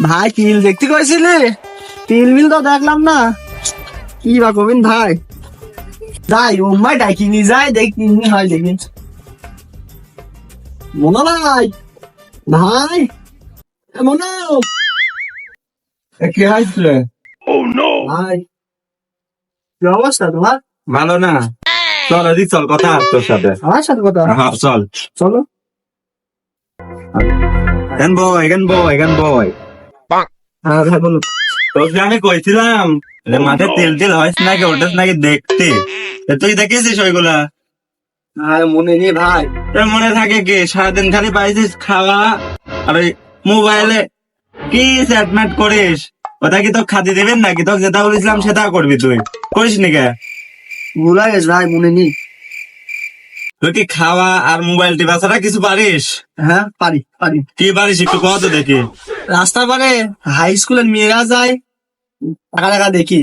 ভাই তিল দেখতে কইছিলি? তিল মিল তো দেখলাম না, কি বা কবিন ভাই। যাই উম্মাই ডাকি নি যাই দেখ তিন হয় দেখি। মনো ভাই, ভাই মনো কি হয়েছে? ভাই, কি অবস্থা তোমার? ভালো না? চল আজি চল কথা আর তোর সাথে। আমার সাথে কথা? হ্যাঁ চল। চলো। এখান বয় হ্যাঁ ভাই বলো। তোকে আমি কইছিলাম যে মাঠে তেল তেল হয় নাকি ওটাস নাকি দেখতে, তুই দেখেছিস ওইগুলা? আর মনে নেই ভাই। তোর মনে থাকে কি? সারাদিন খালি পাইছিস খাওয়া আর ওই মোবাইলে কি চ্যাটম্যাট করিস। ওটা কি তোকে খাতি দেবেন নাকি? তোকে যেটা বলেছিলাম সেটা করবি, তুই করিস নি কে? ভুলা গেছে ভাই, মনে নেই। তুই কি খাওয়া আর মোবাইল টিপা ছাড়া কিছু পারিস? হ্যাঁ পারি পারি। কি পারিস একটু কত দেখি। রাস্তার পারে হাই স্কুলের মেয়েরা যায়, টাকা টাকা দেখি।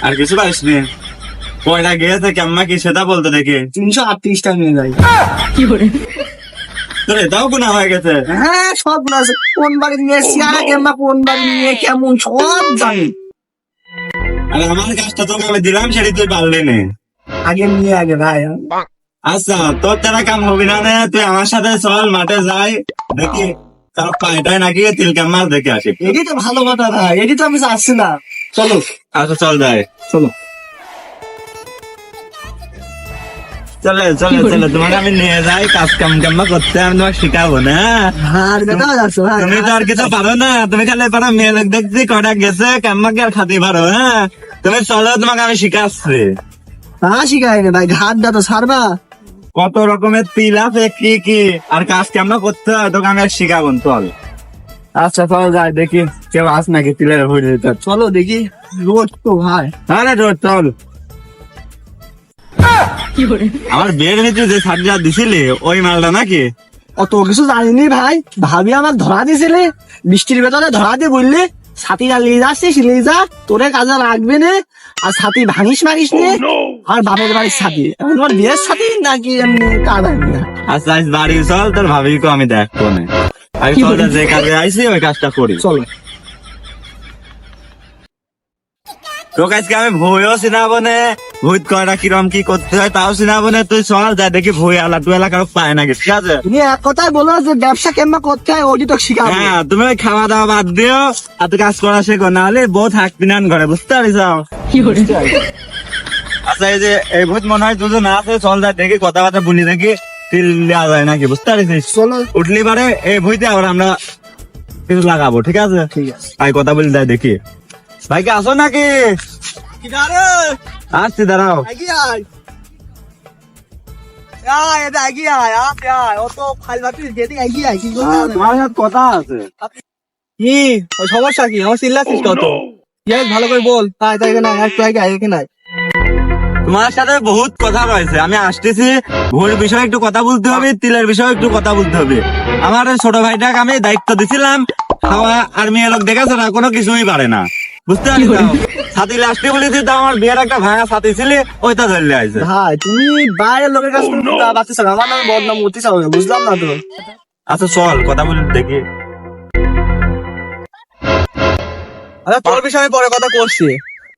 আর কিছু পারিস নি? কয়টা গিয়েছে কেমন কি সেটা বলতে দেখি। 338টা নিয়ে যায়। তোর এটাও গুণা হয়ে গেছে। হ্যাঁ সব গুলো আছে, কোন বাড়ি নিয়ে সিয়ারা কিংবা কোন বাড়ি নিয়ে কেমন সব জানি। আর আমার কাজটা তোকে আমি দিলাম সেটি তুই পারলি নে। আগে নিয়ে আগে ভাই। আচ্ছা তোর দ্বারা কাম হবি না নে, তুই আমার সাথে চল মাঠে যাই দেখি তার পায়টায় নাকি তিলকা মাছ দেখে আসি। এটি তো ভালো কথা ভাই, এটি তো আমি চাচ্ছি না। চলো। আচ্ছা চল যাই। চলো। চলে চলে চলে তোমাকে আমি নিয়ে যাই, কাজ কাম কাম্মা করতে আমি তোমাকে শিখাবো না। আর বেটা যাচ্ছ ভাই। তুমি তো আর কিছু পারো না, তুমি খালি পারো মেয়ে লোক দেখছি কটা গেছে কাম্মাকে আর খাতে পারো। হ্যাঁ তুমি চলো, তোমাকে আমি শিখাচ্ছি। হ্যাঁ শিখাই না ভাই, ঘাটটা তো ছাড়বা। কত রকমের তিল আছে কি কি আর কাজ কেমন করতে হয় তোকে আমি আর শিখাবো, চল। আচ্ছা চল যাই দেখি কেউ আস নাকি তিলের ভরে দিতে। চলো দেখি। রোড তো ভাই। আরে রোড চল। আমার বিয়ের ভিতরে যে সাজা দিছিলি ওই মালটা নাকি? অত কিছু জানিনি ভাই, ভাবি আমার ধরা দিছিলে, বৃষ্টির ভেতরে ধরা দিয়ে বললি ছাতিটা নিয়ে যাচ্ছিস, নিয়ে যা, তোরে কাজে লাগবে না, আর ছাতি ভাঙিস মারিস নে। আর বাপের বাড়ির ছাতি, এখন তোমার বিয়ের ছাতি নাকি এমনি কাদা? আচ্ছা আজ বাড়ি চল, তোর ভাবিকে আমি দেখবো না। আমি চল যে কাজে আইসি ওই কাজটা করি। চলো। তোকে আজকে আমি ভয়ও চিনাবো না, ভূত কয়টা কিরম কি করতে হয় তাও চিনাবো না। তুই চল যা দেখি ভয় আলা টু এলাকা পায় নাকি, ঠিক আছে? তুমি এক কথায় বলো যে ব্যবসা কেমন করতে হয় ওটি তো শিখাবো। হ্যাঁ তুমি ওই খাওয়া দাওয়া বাদ দিও আর তুই কাজ করা শেখো, না হলে বউ থাকবি না ঘরে, বুঝতে পারিস? আচ্ছা এই যে এই ভূত মনে হয় দুজন আছে, চল যা দেখি কথাবার্তা বলি দেখি তিল দেওয়া যায় নাকি, বুঝতে পারিস? চলো। উঠলি পারে এই ভূতে আবার আমরা কিছু লাগাবো, ঠিক আছে? ঠিক আছে। আই কথা বলি যাই দেখি। ভাই কে আসো নাকি? আসছি দাঁড়াও। তোমার সাথে কথা আছে। কি সমস্যা? কি আমার চিল্লাচ্ছিস কত? ভালো করে বল। তাই তাই না একটু আগে আগে নাই। তোমার সাথে বহুত কথা রয়েছে, আমি আসতেছি। ভোর বিষয়ে একটু কথা বলতে হবে, তিলের বিষয়ে একটু কথা বলতে হবে। আমার ওই ছোট ভাইটাকে আমি দায়িত্ব দিছিলাম, খাওয়া আর মেয়ে লোক দেখাছে না, কোনো কিছুই পারে না, বুঝতে পারছো? ছাতি লাস্টে বলেছি তো আমার বিয়ের একটা ভাঙা ছাতি ছিল, ওইটা ধরলে আছে। ভাই তুমি বাইরের লোকের কাছে বাচ্চা চাও, আমার নামে বদনাম করতে চাও, বুঝলাম না তো। আচ্ছা চল কথা বলি দেখি। আচ্ছা তোর বিষয়ে পরে কথা করছি।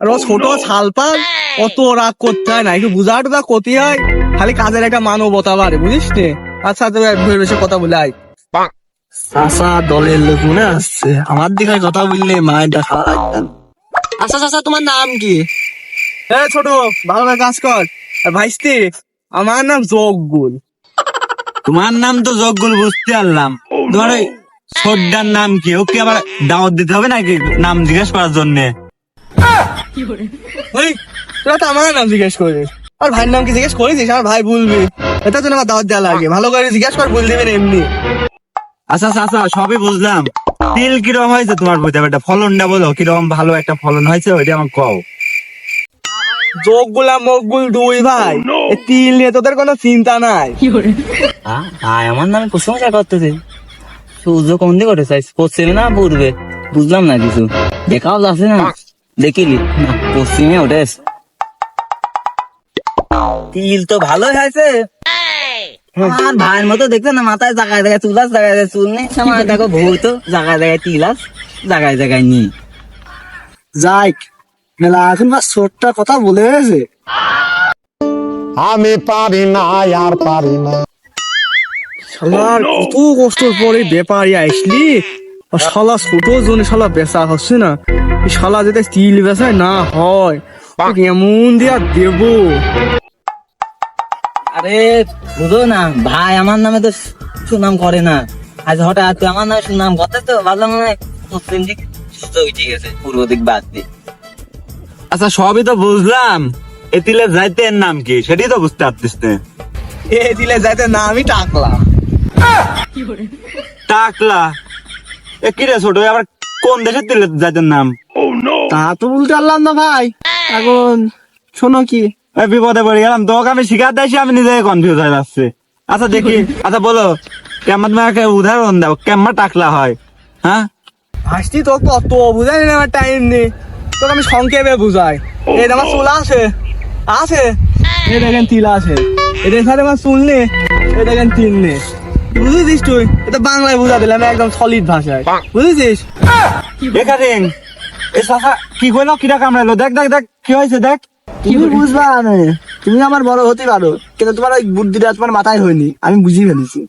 আর ও ছোট ছালপাল, অত রাগ করতে হয় না, একটু বুঝা টুজা ক্ষতি হয়, খালি কাজের একটা মানবতা বাড়ে, বুঝিস নে? আচ্ছা তুমি ভেবে বেশি কথা বলে আয়। চাষা দলের লোক মনে আসছে, আমার দিকে কথা বললে মায়েরটা খাওয়া লাগতাম। আচ্ছা চাষা তোমার নাম কি? হ্যাঁ ছোট, ভালো করে কাজ কর। আর ভাইস্তি, আমার নাম জগগুল। তোমার নাম তো জগগুল, বুঝতে পারলাম। তোমার ওই ছোটটার নাম কি? ওকে আবার দাওয়াত দিতে হবে নাকি নাম জিজ্ঞেস করার জন্য? তোরা তো আমার নাম জিজ্ঞেস করিস, আর ভাইয়ের নাম কি জিজ্ঞেস করেছিস? আমার ভাই বলবি, এটা জন্য আমার দাওয়াত দেওয়া লাগে। ভালো করে জিজ্ঞেস কর, বল দিবেন এমনি। আচ্ছা আচ্ছা সবই বুঝলাম। তিল কিরকম হয়েছে তোমার বইতে? একটা ফলনটা বলো, কিরকম ভালো একটা ফলন হয়েছে ওইটা আমাকে কও। যোগগুলা মকগুল দুই ভাই, এ তিল নিয়ে তোদের কোনো চিন্তা নাই। ভাই আমার নামে প্রশংসা করতেছে, সূর্য কোন দিকে ওঠে চাইছে, পশ্চিমে না পূর্বে? বুঝলাম না কিছু, দেখাও যাচ্ছে না। দেখিলি না পশ্চিমে ওঠে। তিল তো ভালোই হয়েছে, আমার ভাইয়ের মতো দেখতে না, মাথায় জায়গায় জায়গায় চুল আছে, জায়গায় জায়গায় চুল নেই। আমার দেখো বউ তো জায়গায় জায়গায় তিল আছে, জায়গায় জায়গায় নেই। যাই মেলা এখন বা ছোটটা কথা বলে গেছে। আমি পারি না আর পারি না। শালার কত কষ্টের পরে ব্যাপারী আসলি, আর শালা ছোট জনে শালা বেচা হচ্ছে না। এই শালা যদি স্টিল বেচায় না হয়, তোকে এমন দিয়া দেবো। আরে বুঝো না ভাই, আমার নামে তো সুনাম করে না। আজ হঠাৎ তুই আমার নামে সুনাম করতে, তো ভাবলাম মনে হয় পশ্চিম দিক সুস্থ উঠে গেছে, পূর্ব দিক বাদ দিয়ে। আচ্ছা সবই তো বুঝলাম, এ তিলের যাইতে এর নাম কি সেটাই তো বুঝতে পারতিস না। এ দিলে যাইতে না আমি টাকলা। টাকলা? এ কি রে ছোট, আবার কোন দেশের তিলের যাইতের নাম? তা তো বলতে পারলাম না ভাই। এখন শোনো কি, এই বিপদে পড়ে গেলাম, তোকে আমি শিখাতে আসি, আমি নিজে কনফিউজ হয়ে যাচ্ছি। আচ্ছা দেখি, আচ্ছা বলো কেমন, তোমাকে উদাহরণ দাও কেমন টাকলা হয়। হ্যাঁ হাসতি তো কত বুঝাই না, আমার টাইম নেই। তোকে আমি সংক্ষেপে বুঝাই। এই আমার চুল আছে আছে, এ দেখেন তিল আছে, এদের সাথে আমার চুল নেই, এ দেখেন তিল নেই। বুঝেছিস তুই? এটা বাংলায় বুঝা দিলাম একদম সলিড ভাষায়, বুঝেছিস? একারিং এই চাচা কি কইলো, কিরা কামড়াইলো, দেখ দেখ দেখ কি হয়েছে দেখ। তুমি বুঝবা না, তুমি আমার বড় হতে পারো, কিন্তু তোমার ওই বুদ্ধিটা তোমার মাথায় হয়নি, আমি বুঝিয়ে ফেলেছি।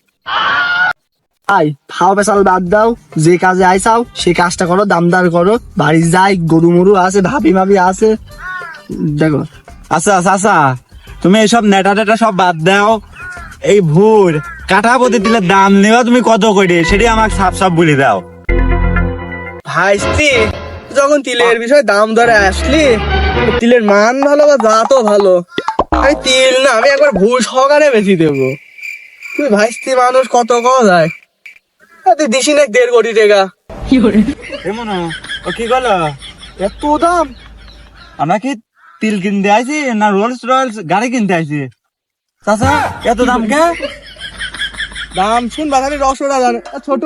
আই ফাও পেশাল বাদ দাও, যে কাজে আইসাও সে কাজটা করো, দামদার করো। বাড়ি যাই, গরু মরু আছে, ভাবি মাবি আছে, দেখো। আচ্ছা চাচা, তুমি এইসব নেটা টেটা সব বাদ দাও। এই ভুর কাঠা প্রতি তিলের দাম নেওয়া তুমি কত করে সেটি আমাকে সাপ সাপ বলে দাও। ভাইস্তি, যখন তিলের বিষয়ে দাম ধরে আসলি, তিলের মান ভালো বা জাতও ভালো, আমি তিল না আমি একবার ভুল সহকারে বেশি দেবো। তুই ভাইস্তি মানুষ কত কওয়া যায়, তুই দিসি না 1.5 কোটি টাকা। এমন ও কি করলো? এত দাম? আমরা কি তিল কিনতে আইছি না রোলস রয়েলস গাড়ি কিনতে আইছি? চাচা এত দাম কে? দাম শুন বাজারে রসটা জানে। ছোট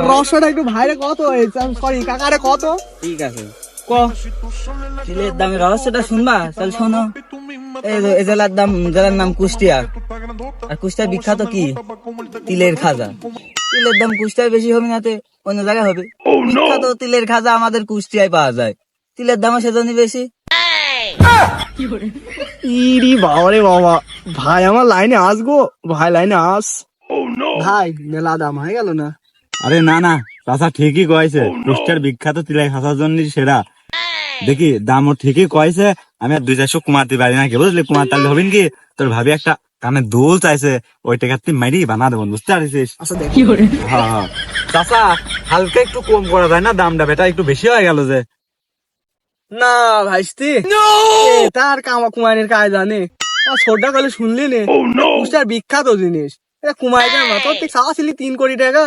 রসটা একটু ভাইরে কত হয়েছে, সরি কাকারে কত? ঠিক আছে, ক তিলের দামের রহস্যটা শুনবা? তাহলে শোনো। এই জেলার জেলার নাম কুষ্টিয়া। আর কুষ্টিয়ার বিখ্যাত কি? তিলের খাজা। তিলের দাম কুষ্টিয়ায় বেশি হবে না, অন্য জায়গায় হবে। বিখ্যাত তিলের খাজা আমাদের কুষ্টিয়ায় পাওয়া যায়, তিলের দামও সেজন্য বেশি। ইরি বাবা রে বাবা, ভাই আমার লাইনে আসবো, ভাই লাইনে আস। ভাই মেলা দাম হয়ে গেল না? আরে না না চাচা ঠিকই কয়েছে, কুষ্টিয়ার বিখ্যাত তিলাই খাসার জন্য সেরা। দেখি দামও ঠিকই কয়েছে, আমি আর 200-400 কমাতে পারি নাকি, বুঝলি? কমাতে পারলে হবেন কি, তোর ভাবি একটা কানে দোল চাইছে, ওই টাকা তুই মারি বানা দেবো, বুঝতে পারছিস? আচ্ছা দেখি। হ্যাঁ হ্যাঁ চাচা, হালকা একটু কম করা যায় না দামটা? বেটা একটু বেশি হয়ে গেল যে। না ভাইস্তি, তার কামা কুমাইনের কাজ জানে, ছোটটা গেলে শুনলি নে, কুষ্টার বিখ্যাত জিনিস এটা কুমাইনের মতো। তুই চাওয়াছিলি 3 কোটি টাকা,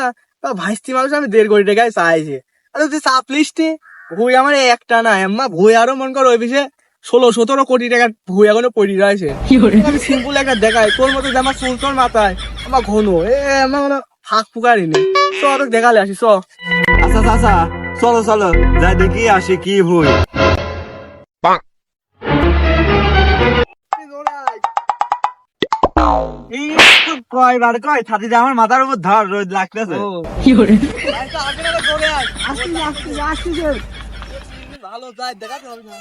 ভাইস্তি মানুষ আমি 1.5 কোটি টাকায় চাইছে। আরে তুই চাপলিস নি, ভুই আমার একটা না এম্মা, ভুই আরো মন কর ওই বিষয়ে 16-17 কোটি টাকার ভুই এখনো পড়ি রয়েছে। আমি সিম্পল একটা দেখাই, তোর মতো যে আমার চুল তোর মাথায় আমার ঘন, আমার মানে ফাঁক ফুকারি নেই। চ তোকে দেখালে আসি চ। আচ্ছা চাচা চলো চলো যাই দেখি আসি কি ভুল। কয়বার কয় ছাতি আমার মাথার উপর ধর, রোদ লাগতেছে। ভালো যাই দেখাতে হবে না।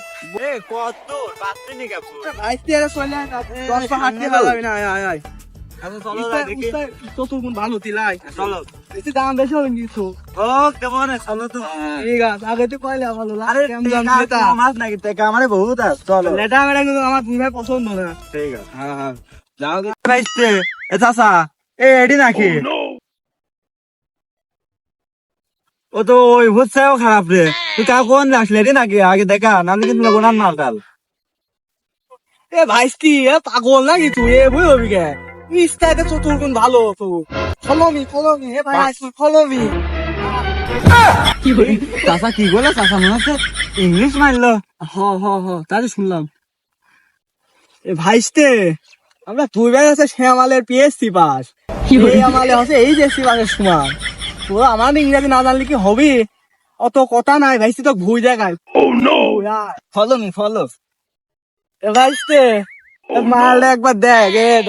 এ কত দূর বাচ্চা নি কাপু? ভাইস্তি আরে চলে আয়, 10 পা হাঁটতে পারবি না। আয় আয় আয়, আচ্ছা চলো যাই দেখি। চতুর গুণ ভালো তিলাই, চলো। বেশি দাম বেশি হবে কিছু। ও কেমন চলো তো। ঠিক আছে, আগে তো কইলে ভালো আরে লাগে। মাছ নাকি টেকা আমারে বহুত আছে, চলো। লেটা মেটা কিন্তু আমার পুরো পছন্দ না। ঠিক আছে। হ্যাঁ হ্যাঁ, যাও গে। রাইতে এ চাচা এ এডি নাকি? ও তো ওই হচ্ছেও খারাপ রে, তুই কাউ কোন আসলে এডি নাকি? আগে দেখা নাহলে কিন্তু গোনার মাল ডাল। এ ভাইস্তি, এ পাগল নাকি তুই? এ বই হবি কে? ইস্তাইতে চতুর গুণ ভালো তো। ফলো মি হে ভাই, আসি ফলো মি। চাচা কি বলে? চাচা মনে হচ্ছে ইংলিশ মারলো। তাই শুনলাম। এ ভাইস্তে, আমরা দুই ভাই আছে শ্যামালের পিএসসি পাস, এই আমালে হচ্ছে এই জেসি পাসের সমান। তোর আমার ইংরেজি না জানলে কি হবে? অত কথা নাই ভাইস্তি, তো ভুই দেখায়। Follow me follow. এ ভাইস্তে, মালটা একবার দেখ,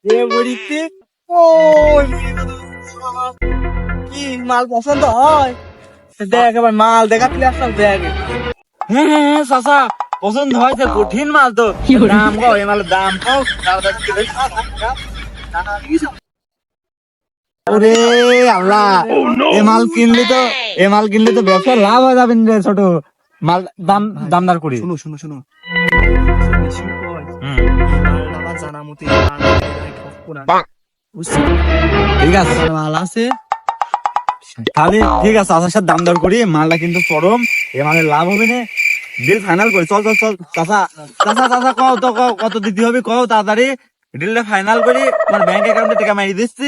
এ বড়িতে ও কি মাল পছন্দ হয় দেখ এবার মাল দেখাচ্ছিলে আসলাম দেখ হ্যাঁ হ্যাঁ হ্যাঁ চাচা পছন্দ হয়েছে কঠিন মাল তো দাম কও এই মালের দাম কও ওরে আল্লাহ এ মাল কিনলে তো ব্যবসা লাভ হয়ে যাবে রে ছোট মাল দামদার করি শুনো শুনো শুনো জানা মতে ঠিক আছে মাল আছে তাহলে ঠিক আছে চাচার সাথে দাম দর করি মালটা কিন্তু চরম এ মালের লাভ হবে না ডিল ফাইনাল করি চল চল চল চাচা চাচা চাচা কও তো কও কত দিতে হবে কও তাড়াতাড়ি ডিলটা ফাইনাল করি তোমার ব্যাংক অ্যাকাউন্টে টাকা মারি দিচ্ছি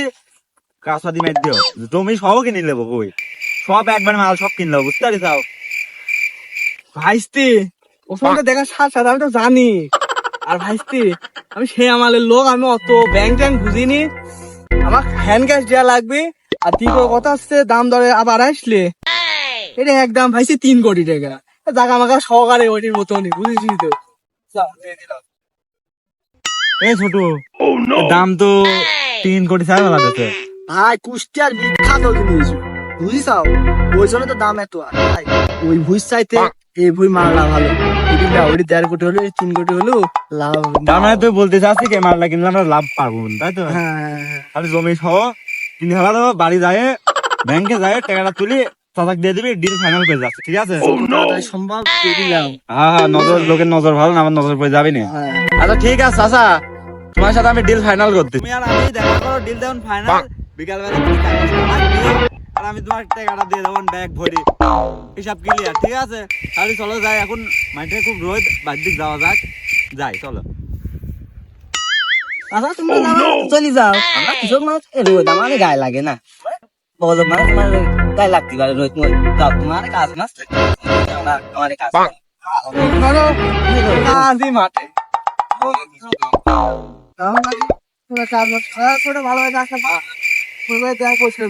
কাঁচা দিয়ে মারি দিও জমি সহ কিনে নেবো কই সব একবার মাল সব কিনলো বুঝতে পারি তাও ভাইস্তি ওখানটা দেখার সাথে সাথে আমি তো জানি আর ভাইস্তি আমি সে আমাদের লোক আমি অত ব্যাংক ট্যাঙ্ক বুঝিনি আমার হ্যান্ড ক্যাশ দেওয়া লাগবে আর দ্বিতীয় কথা হচ্ছে দাম দরে আবার আসলে এটা একদম ভাইস্তি 3 কোটি টাকা জায়গা মাগা সহকারে ওইটির মতনই বুঝেছিস তো চল, দিয়ে দিলাম। এই ছোট দাম তো 3 কোটি চাই বলা যাচ্ছে ভাই কুষ্টিয়ার বিখ্যাত জিনিস বুঝিস ওই জন্য তো দাম এত আর ভাই ওই ভুজ চাইতে এই ভুই মালটা ভালো ওইটি না ওইটি 1.5 কোটি হলো 3 কোটি হলো লাভ তার মানে তুই বলতে চাচ্ছি কি মালটা কিনলে আমরা লাভ পাবো তাই তো হ্যাঁ আর জমি সহ কিনে ফেলা দেবো বাড়ি যায় ব্যাংকে যায় টাকাটা তুলি চাচাক দিয়ে দিবি ডিল ফাইনাল করে যাচ্ছে ঠিক আছে তাই সম্ভব দিয়ে দিলাম হ্যাঁ হ্যাঁ নজর লোকের নজর ভালো না আমার নজর পড়ে যাবি না হ্যাঁ আচ্ছা ঠিক আছে চাচা তোমার সাথে আমি ডিল ফাইনাল করতে তুমি আর আমি দেখা করো ডিল দেন ফাইনাল বিকাল বেলা তুমি টাকাটা আমার দিও আর আমি তোমার টাকাটা দিয়ে দেবো ব্যাগ ভরি হিসাব ক্লিয়ার ঠিক আছে তাহলে চলো যাই এখন মাঠে খুব রোদ বাড়ির যাওয়া যাক যাই চলো আচ্ছা তুমি চলে যাও আমরা কৃষক মানুষ রোদ আমার গায়ে লাগে না বলো মানে তোমার গায়ে লাগতে পারে রোদ যাও তোমার কাজ মাস আমার কাজ কাজই মাঠে ভালো দেখা করছিল